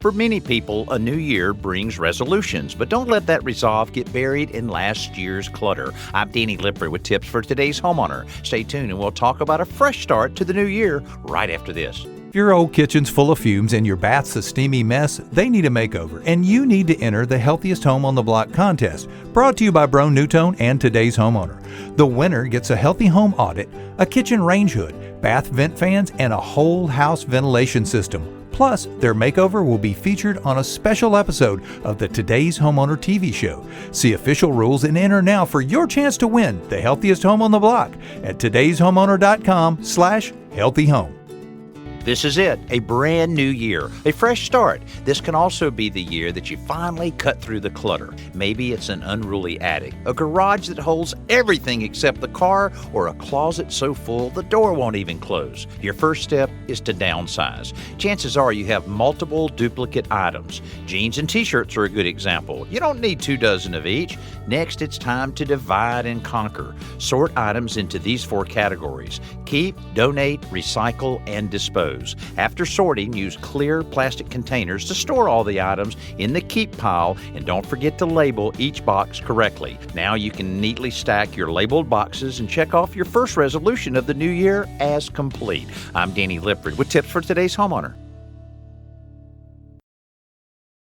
For many people, a new year brings resolutions, but don't let that resolve get buried in last year's clutter. I'm Danny Lipford with tips for today's homeowner. Stay tuned and we'll talk about a fresh start to the new year right after this. If your old kitchen's full of fumes and your bath's a steamy mess, they need a makeover, and you need to enter the Healthiest Home on the Block contest, brought to you by Brown Newtone and Today's Homeowner. The winner gets a healthy home audit, a kitchen range hood, bath vent fans, and a whole house ventilation system. Plus, their makeover will be featured on a special episode of the Today's Homeowner TV show. See official rules and enter now for your chance to win the healthiest home on the block at todayshomeowner.com/healthyhome. This is it, a brand new year, a fresh start. This can also be the year that you finally cut through the clutter. Maybe it's an unruly attic, a garage that holds everything except the car, or a closet so full the door won't even close. Your first step is to downsize. Chances are you have multiple duplicate items. Jeans and t-shirts are a good example. You don't need 24 of each. Next, it's time to divide and conquer. Sort items into these 4 categories: keep, donate, recycle, and dispose. After sorting, use clear plastic containers to store all the items in the keep pile, and don't forget to label each box correctly. Now you can neatly stack your labeled boxes and check off your first resolution of the new year as complete. I'm Danny Lipford with tips for today's homeowner.